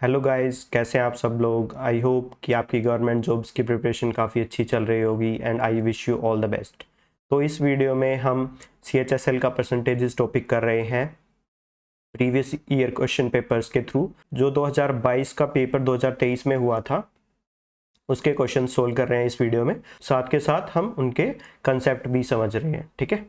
Hello guys, कैसे हैं आप सब लोग। आई होप कि आपकी गवर्नमेंट जॉब्स की प्रिपरेशन काफ़ी अच्छी चल रही होगी and I wish you all the best. तो इस वीडियो में हम CHSL का परसेंटेजेस टॉपिक कर रहे हैं प्रीवियस ईयर क्वेश्चन पेपर्स के थ्रू। जो 2022 का पेपर 2023 में हुआ था उसके क्वेश्चन सोल्व कर रहे हैं इस वीडियो में, साथ के साथ हम उनके कंसेप्ट भी समझ रहे हैं। ठीक है,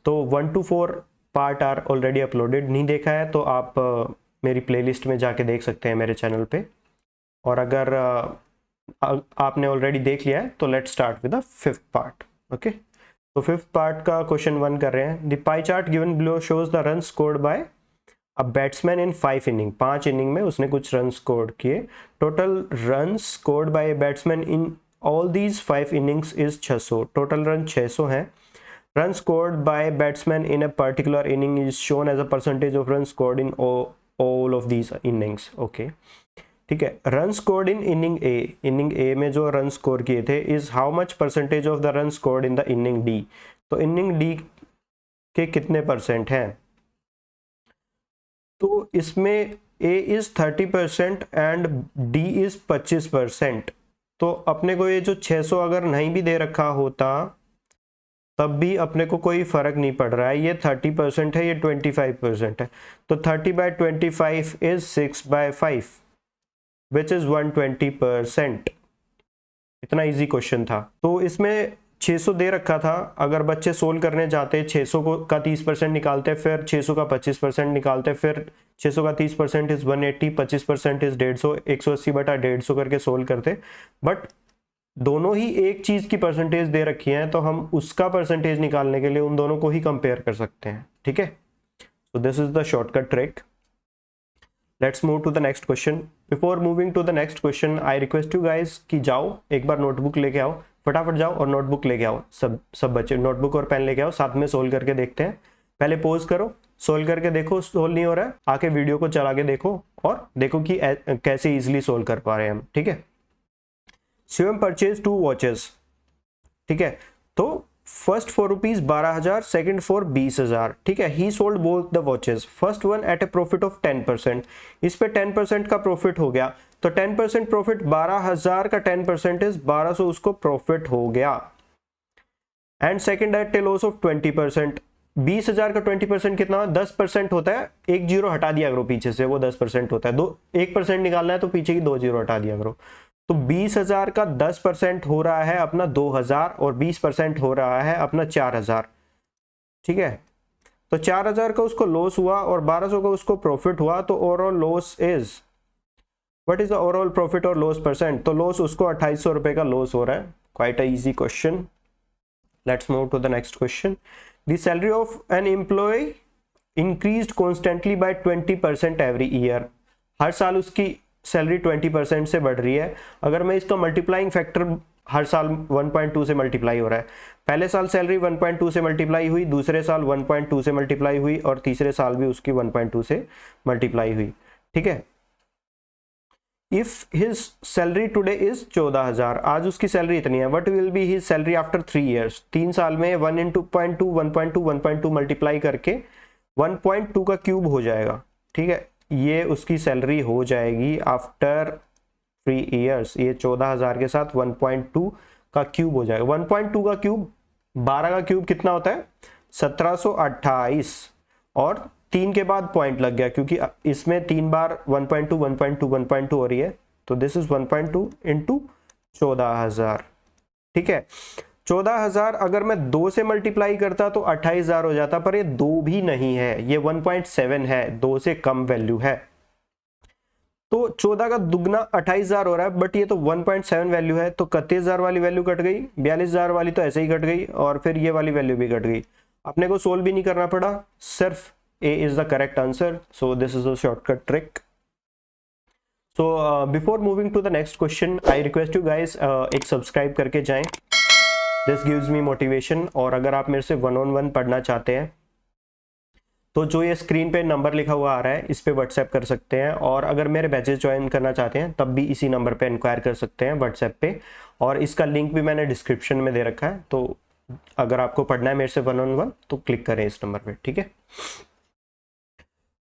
तो 1 to 4 part are already uploaded. नहीं देखा है तो आप मेरी प्लेलिस्ट में जाके देख सकते हैं मेरे चैनल पे, और अगर आपने ऑलरेडी देख लिया है तो let's start with the 5th part. Okay, तो 5th पार्ट का क्वेश्चन 1 कर रहे हैं। The pie chart given below shows the run scored bye a batsman in 5 inning. 5 inning में उसने कुछ रन स्कोर किए। Total run scored by a batsman in all these 5 innings is 600। Total run 600 हैं। Run scored by batsman in a particular inning is shown as a percentage of run scored in all of these innings. Okay, ठीक है। Run scored in inning A में जो run score किए थे is how much percentage of the run scored in the inning D. तो inning D के कितने percent हैं? तो इसमें A is 30% and D is 25%। तो अपने को ये जो 600 अगर नहीं भी दे रखा होता तब भी अपने को कोई फर्क नहीं पड़ रहा है। ये 30% है, ये 25% है। तो 30/25 इज 6/5 विच इज 120%। इतना इजी क्वेश्चन था। तो इसमें 600 दे रखा था। अगर बच्चे सोल्व करने जाते 600 को का 30% निकालते, फिर 600 का 25% निकालते, फिर 600 का 30% इज 180, 25% इज 150, 180/150 करके सोल्व करते। बट दोनों ही एक चीज की परसेंटेज दे रखी है तो हम उसका परसेंटेज निकालने के लिए उन दोनों को ही कंपेयर कर सकते हैं। ठीक है, so this is the shortcut trick. Let's move to the next question. Before moving to the next question I request you guys कि जाओ एक बार नोटबुक लेके आओ, फटाफट जाओ और नोटबुक लेके आओ। सब बच्चे नोटबुक और पेन लेके आओ, साथ में सोल्व करके देखते हैं। पहले पोज करो, सोल्व करके देखो। सोल्व नहीं हो रहा है आके वीडियो को चला के देखो और देखो कि कैसे इजिली सोल्व कर पा रहे हैं हम। ठीक है, शिवम परचेज 2 वॉचेस। ठीक है, तो फर्स्ट फॉर ₹12,000, सेकंड फॉर 20,000। ठीक है, he sold both the watches. First one at a profit of 10%। इस पे 10% का प्रॉफिट हो गया। तो 10% प्रॉफिट, 12,000 का 10% इज 1200 उसको प्रॉफिट हो गया। And second at a loss of 20%। 20,000 का 20% कितना? 10% होता है। एक जीरो हटा दिया करो पीछे से, वो 10% होता है। 1% निकालना है तो पीछे की 2 जीरो हटा दिया करो। तो 20,000 का 10% हो रहा है अपना 2,000 और 20% हो रहा है अपना 4,000। ठीक है, तो 4,000 का उसको लॉस हुआ और 1,200 का उसको प्रॉफिट हुआ। तो overall loss is, what is the overall profit और लॉस परसेंट? तो लॉस उसको 2,800 रुपए का लॉस हो रहा है। Quite a easy question. Let's move to the next question. The salary of an employee increased constantly by 20% every year. हर साल उसकी सैलरी 20% से बढ़ रही है। अगर मैं इसका मल्टीप्लाइंग फैक्टर, हर साल 1.2 से मल्टीप्लाई हो रहा है। पहले साल सैलरी 1.2 से मल्टीप्लाई हुई, दूसरे साल 1.2 से मल्टीप्लाई हुई और तीसरे साल भी उसकी 1.2 से मल्टीप्लाई हुई। ठीक है, if his salary today is 14,000, आज उसकी सैलरी इतनी है। What will be his salary after 3 years? 3 साल में 1 × 2.2 1.2 1.2 मल्टीप्लाई करके 1.2 का क्यूब हो जाएगा। ठीक है, ये उसकी सैलरी हो जाएगी आफ्टर 3 ईयर्स। ये 14,000 के साथ 1.2 का क्यूब हो जाएगा। 1.2 का क्यूब, 12 का क्यूब कितना होता है? 1728। और 3 के बाद पॉइंट लग गया क्योंकि इसमें 3 बार 1.2 1.2 1.2 हो रही है। तो दिस इज 1.2 × 14,000। ठीक है, 14,000 अगर मैं 2 से मल्टीप्लाई करता तो 28,000 हो जाता, पर ये 2 भी नहीं है, ये 1.7 है, 2 से कम वैल्यू है। तो 14 का दुगना 28,000 हो रहा है, बट ये तो 1.7 वैल्यू है। तो 31,000 वाली वैल्यू कट गई, 42,000 वाली तो ऐसे ही कट गई और फिर ये वाली वैल्यू भी कट गई। अपने को सोल्व भी नहीं करना पड़ा, सिर्फ A is the correct answer. So this is the shortcut trick. So before moving to the next question I request you guys, एक सब्सक्राइब करके जाएं। This gives me motivation. और अगर आप मेरे से 1-on-1 पढ़ना चाहते हैं तो जो ये स्क्रीन पे नंबर लिखा हुआ आ रहा है इस पे व्हाट्सएप कर सकते हैं। और अगर मेरे बैचेस ज्वाइन करना चाहते हैं तब भी इसी नंबर पे इंक्वायर कर सकते हैं व्हाट्सएप पे। और इसका लिंक भी मैंने डिस्क्रिप्शन में दे रखा है। तो अगर आपको पढ़ना है मेरे से 1-on-1 तो क्लिक करें इस नंबर पे। ठीक है,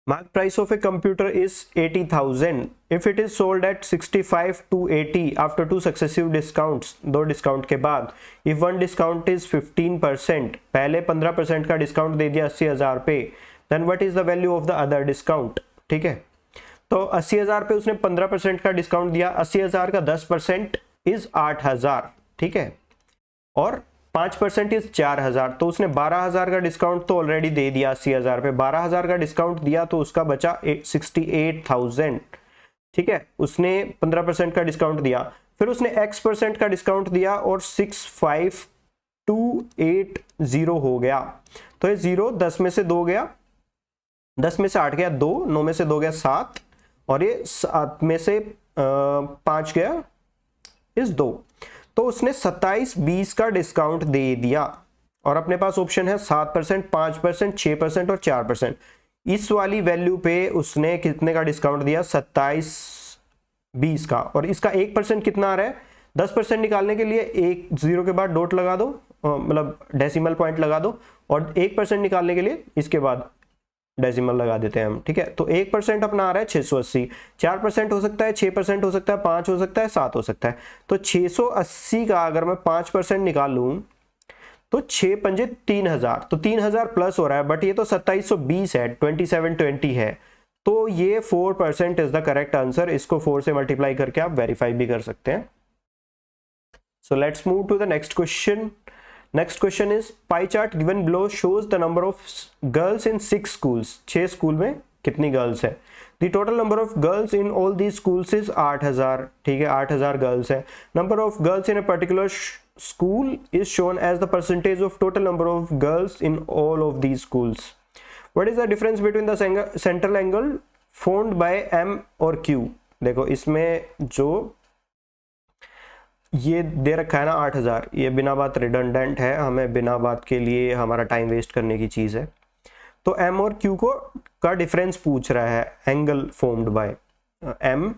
Mark price of a computer is 80,000. If it is sold at 65 to 80 after two successive discounts, दो डिस्काउंट के बाद, if one discount is 15%, पहले 15% का डिस्काउंट दे दिया 80,000 पे, then what is the value of the other discount? ठीक है, तो 80,000 पे उसने 15% का डिस्काउंट दिया, 80,000 का 10% इज 8,000, ठीक है, और 5% इज 4,000, तो उसने 12,000 का डिस्काउंट तो ऑलरेडी दे दिया 80,000 पे, 12,000 का डिस्काउंट दिया तो उसका बचा 68,000, ठीक है, उसने 15% का डिस्काउंट दिया, फिर उसने x% का डिस्काउंट दिया और 65,280 हो गया, तो ये 0 10 में से 2 गया, 10 में से 8 गया 2, 9 में से 2 गया 7, और ये 7 में से 5 गया इस 2, तो उसने 27-20 का डिस्काउंट दे दिया, और अपने पास ऑप्शन है 7%, 5%, 6% और 4%। इस वाली वैल्यू पे उसने कितने का डिस्काउंट दिया? 27-20 का, और इसका 1% कितना आ रहा है? 10% निकालने के लिए एक 0 के बाद डॉट लगा दो, मतलब डेसिमल पॉइंट लगा दो, और 1% निकालने के लिए इसके बाद डेसिमल लगा देते हैं हम, ठीक है। तो 1% अपना आ रहा है 680, 4% हो सकता है, 6% हो सकता है, 5 हो सकता है, 7 हो सकता है। तो 680 का अगर मैं 5% निकालूं तो 6 पंजे 3,000, तो 3,000 प्लस हो रहा है, बट ये तो 2720 है, 2720 है, तो ये 4% इज द करेक्ट आंसर। इसको 4 से मल्टीप्लाई करके आप वेरीफाई भी कर सकते हैं। So let's move to the next question. Next question is pie chart given below shows the number of girls in 6 schools. 6 school में कितनी गर्ल्स है? The total number of girls in all these schools is 8,000, ठीक है, 8,000 girls है। Number of girls in a particular school is shown as the percentage of total number of girls in all of these schools. What is the difference between the central angle formed by M और Q? देखो इसमें जो ये दे रखा है ना 8,000, ये बिना बात रिडंडेंट है, हमें बिना बात के लिए हमारा टाइम वेस्ट करने की चीज़ है। तो M और Q को का डिफरेंस पूछ रहा है, एंगल फॉर्म्ड बाय M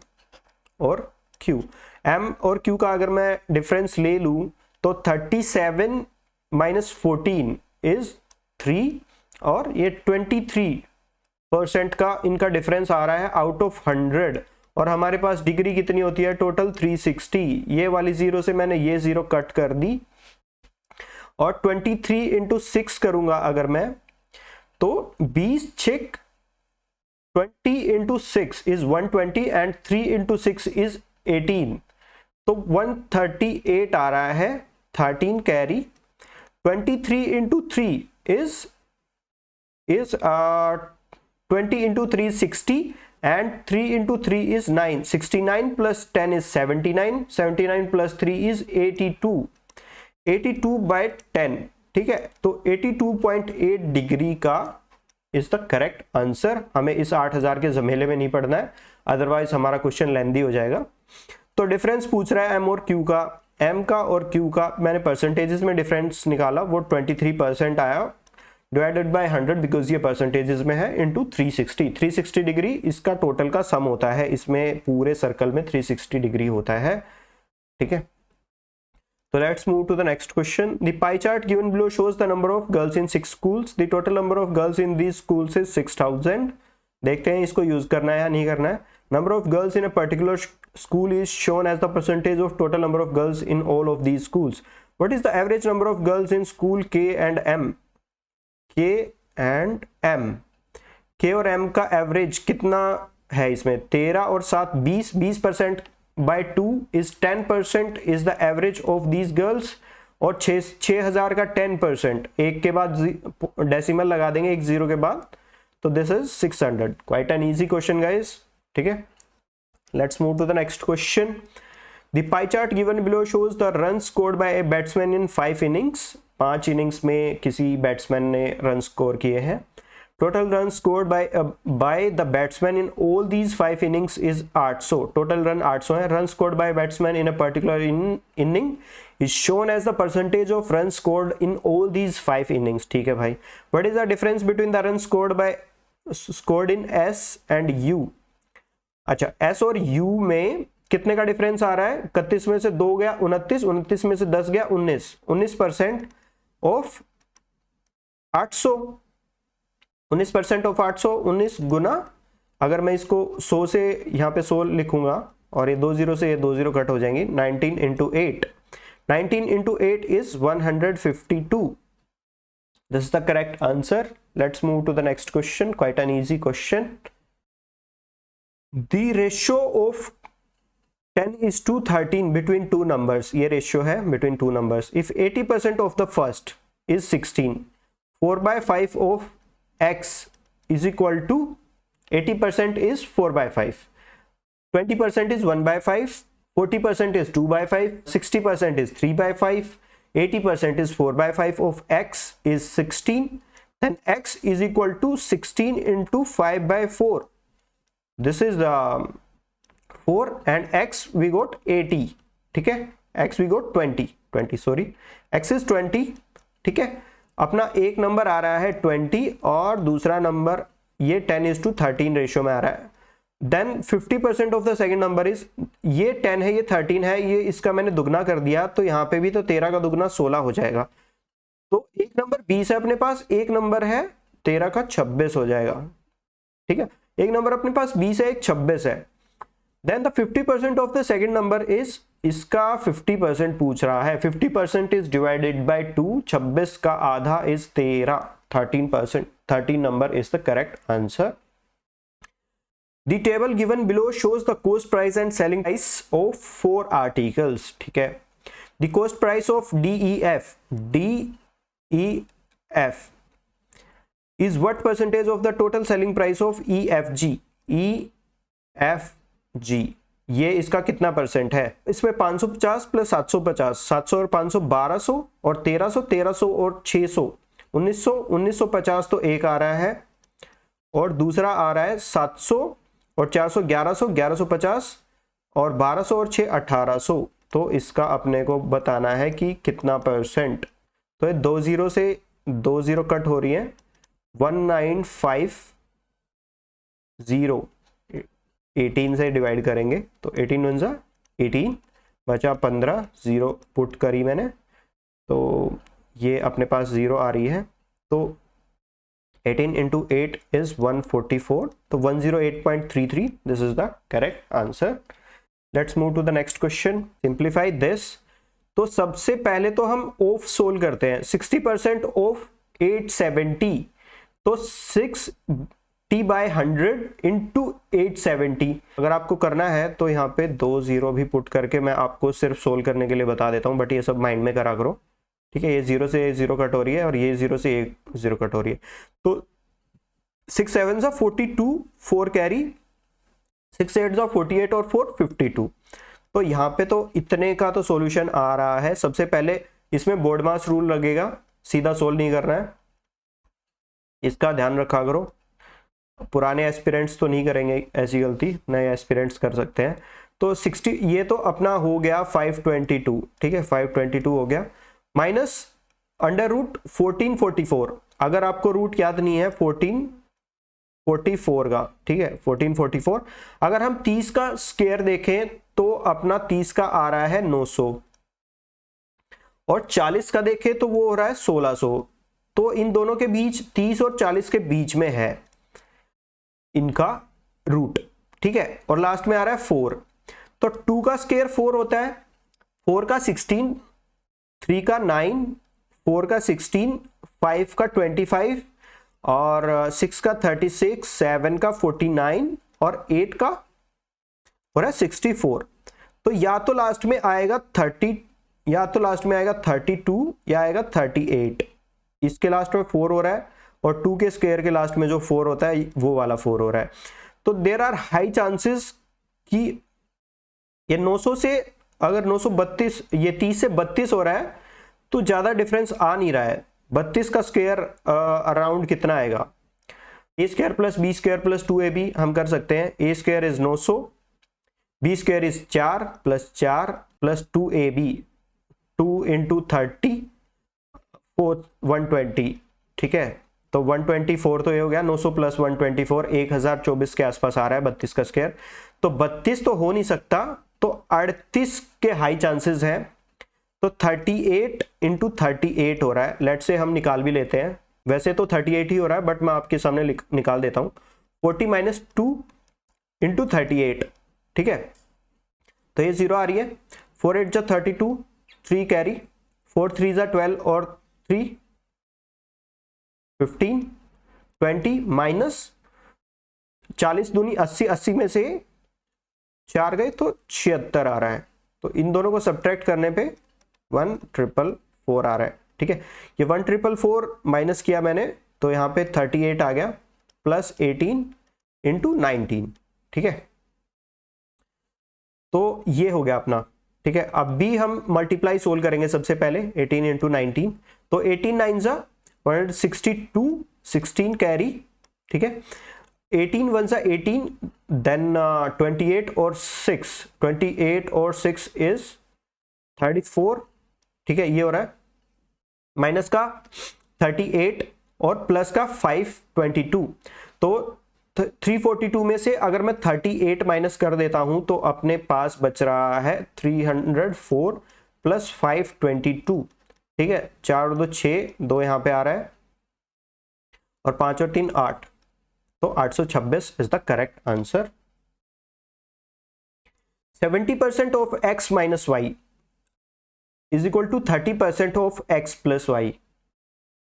और Q। M और Q का अगर मैं डिफरेंस ले लूँ तो 37 - 14 इज 3, और ये 23% का इनका डिफरेंस आ रहा है आउट ऑफ 100, और हमारे पास डिग्री कितनी होती है टोटल? 360। ये वाली 0 से मैंने ये 0 कट कर दी, और 23 × 6 करूंगा अगर मैं, तो 20 6 20 × 6 इज 120 एंड 3 × 6 इज 18, तो 138 आ रहा है, 13 carry. 23 × 3 is 20 × 3 60, and 3 × 3 is 9, 69 plus 10 is 79, 79 plus 3 is 82, 82 by 10, ठीक है। तो 82.8 डिग्री का इज द करेक्ट आंसर। हमें इस 8,000 के झमेले में नहीं पड़ना है, अदरवाइज हमारा क्वेश्चन लेंदी हो जाएगा। तो डिफरेंस पूछ रहा है एम और क्यू का, एम का और क्यू का मैंने परसेंटेजेस में डिफरेंस निकाला, वो 23% आया, डिवाइडेड बाय 100 बिकॉज ये परसेंटेजेस में है, इनटू 360 डिग्री इसका टोटल का सम होता है, इसमें पूरे सर्कल में 360 डिग्री होता है, ठीक है। तो let's move to the next question. The pie chart given below shows the number of girls in 6 schools. The total number of girls in these schools is 6,000। देखते हैं इसको यूज करना है या नहीं करना है। Number of girls in a particular school is shown as the percentage of total number of girls in all of these schools. What is the average number of girls in school K and M? K and M, K और M का average कितना है इसमें? 13 और 7 20, 20% by 2 is 10% is the average of these girls, और 6,000 का 10%, एक के बाद डेसिमल लगा देंगे एक 0 के बाद, तो this is 600। Quite an easy question guys, ठीक है। Let's move to the next question. The pie chart given below shows the run scored by a batsman in 5 innings. 5 innings में किसी बैट्समैन ने रन स्कोर किए हैं। Total run scored by the batsman in all these 5 innings is 800। Total run 800 है। Run scored by batsman in a particular inning is shown as the percentage of run scored in all these 5 innings, ठीक है भाई। What is the difference between the run scored in S and U? अच्छा, S और U में कितने का difference आ रहा है? 31 में से 2 गया 29, 29 में से 10 गया 19, 19% ऑफ 800, 19% ऑफ 800, 19 गुना, अगर मैं इसको 100 से यहाँ पे 100 लिखूंगा और ये 2 0 से ये 2 0 कट हो जाएंगी, 19 into 8, 19 into 8 is 152. This is the correct answer. Let's move to the next question. Quite an easy question. The ratio of 10:13 between two numbers. ये ratio है between two numbers. If 80% of the first is 16, 4/5 of x is equal to 80% is 4/5. 20% is 1/5. 40% is 2/5. 60% is 3/5. 80% is 4/5 of x is 16. Then x is equal to 16 into 5/4. This is 4 and x we got 80. ठीक है, x we got 20 sorry, x is 20. ठीक है, अपना एक number आ रहा है 20 और दूसरा नंबर ये 10:13 रेशियो में आ रहा है. Then 50% of the second number is, ये 10 है ये 13 है, ये इसका मैंने दुगना कर दिया तो यहाँ पे भी तो 13 का दुगना 16 हो जाएगा. तो एक नंबर 20 है अपने पास, एक नंबर है 13 का 26 हो जाएगा. ठीक है, एक नंबर अपने पास 20 है, एक 26 है. Then the 50% of the second number is, इसका 50% पूछ रहा है. 50% इज डिवाइडेड बाय 2, 26 का आधा is 13, 13%. 13 number is the correct answer. The table given below shows the cost price and selling price of 4 articles. ठीक है, the cost price of DEF is what percentage of the total selling price of EFG? EFG ये इसका कितना percent है? इसमें 550 plus 750, 700 और 500 1200 और 1300, 1300 और 600 1900, 1950 तो एक आ रहा है और दूसरा आ रहा है 700 और 400 1100, 1150 और 1200 और 6 1800. तो इसका अपने को बताना है कि कितना परसेंट. तो ये 2 0 से 2 0 कट हो रही है, 1950 18 से डिवाइड करेंगे तो 18 1 जा 18 बचा 15, 0 पुट करी मैंने तो ये अपने पास 0 आ रही है. तो 18 into 8 is 144. तो 108.33. This is the correct answer. Let's move to the next question. Simplify this. तो सबसे पहले तो हम ऑफ सोल्व करते हैं. 60% ऑफ 870. तो 60/100 into 870. अगर आपको करना है तो यहाँ पे 2 0 भी पुट करके मैं आपको सिर्फ सोल्व करने के लिए बता देता हूँ, बट ये सब माइंड में करा करो. ठीक है, ये 0 से 0 कट हो रही है और ये 0 से 0 कट हो रही है. तो 6 7 जा 42, 4 कैरी, 6 8 जा 48 और 4 52. तो यहाँ पे तो इतने का तो सॉल्यूशन आ रहा है. सबसे पहले इसमें बोर्ड मास रूल लगेगा, सीधा सोल्व नहीं करना है, इसका ध्यान रखा करो. पुराने एस्पिरेंट्स तो नहीं करेंगे ऐसी गलती, नए एस्पिरेंट्स कर सकते हैं. तो 60 ये तो अपना हो गया 522. ठीक है, 522 हो गया माइनस अंडर रूट 1444. अगर आपको रूट याद नहीं है 1444 का, ठीक है 1444. अगर हम 30 का स्क्वायर देखें तो अपना 30 का आ रहा है 900 और 40 का देखें तो वो हो रहा है 1600. तो इन दोनों के बीच 30 और 40 के बीच में है इनका रूट. ठीक है, और लास्ट में आ रहा है 4. तो 2 का स्क्वायर 4 होता है, 4 का 16, 3 का 9, 4 का 16, 5 का 25 और 6 का 36, 7 का 49 और 8 का हो रहा है 64. तो या तो लास्ट में आएगा 30, या तो लास्ट में आएगा 32 या आएगा 38. इसके लास्ट में 4 हो रहा है और 2 के स्क्वायर के लास्ट में जो 4 होता है वो वाला 4 हो रहा है. तो देयर आर हाई चांसेस कि ये 900 से अगर 932, ये 30 से 32 हो रहा है तो ज्यादा डिफरेंस आ नहीं रहा है. 32 का स्क्वायर अराउंड कितना आएगा? A square plus B square plus 2ab हम कर सकते हैं. A square is 900, B square is 4 plus 4 plus 2ab, 2 into 30 120. ठीक है, तो 124 तो ये हो गया, 900 प्लस 124 1024 के आसपास आ रहा है 32 का स्क्वायर. तो 32 तो हो नहीं सकता, तो 38 के हाई चांसेस हैं. तो 38 इंटू 38 हो रहा है. लेट से हम निकाल भी लेते हैं, वैसे तो 38 ही हो रहा है बट मैं आपके सामने निकाल देता हूँ। 40 माइनस 2 इंटू 38, ठीक है, तो ये 0 आ रही है। 4 8 जा 32, 3 कैरी, 4 3 जा 12 और 3 15, 20 माइनस 40 दूनी 80, 80 में से 4 गए तो 76 आ रहा है। तो इन दोनों को सब्ट्रैक्ट करने पे 1444 आ रहा है, ठीक है। ये 1444 माइनस किया मैंने तो यहाँ पे 38 आ गया प्लस 18 इंटू 19, ठीक है। तो ये हो गया अपना, ठीक है। अब भी हम मल्टीप्लाई सोल्व करेंगे सबसे पहले 18 इंटू 19, तो 18 9 जा 162, 16 कैरी, ठीक है। 18 1 जा 18, देन 28 और 6 इज 34, ठीक है। ये हो रहा है माइनस का 38 और प्लस का 522, तो 342 में से अगर मैं 38 माइनस कर देता हूं तो अपने पास बच रहा है 304 प्लस 522, ठीक है। 4 और 2 6, 2 यहां पे आ रहा है और 5 और 3 8, तो 826 is the correct answer. 70% of x minus y is equal to 30% of x plus y.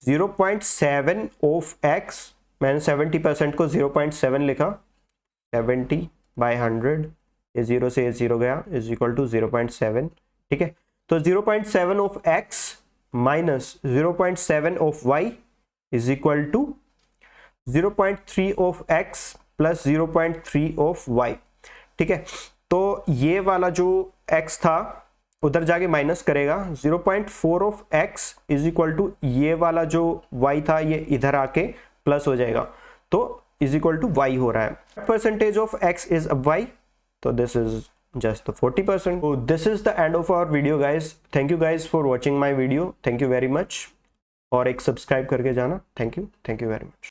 0.7 of x, मैंने 70% को 0.7 लिखा, 70 बाय 100, ये 0 से ये 0 गया, इज इक्वल टू 0.7, ठीक है। तो 0.7 of x minus 0.7 of y is equal to 0.3 of x plus 0.3 of y, ठीक है। तो ये वाला जो x था उधर जाके माइनस करेगा, 0.4 of x is equal to ये वाला जो y था ये इधर आके प्लस हो जाएगा, तो इज इक्वल टू y हो रहा है। परसेंटेज ऑफ x इज अब y, तो this is just the 40%. So this is the end of our video guys. Thank you guys for watching my video. Thank you very much. और एक subscribe करके जाना. Thank you very much.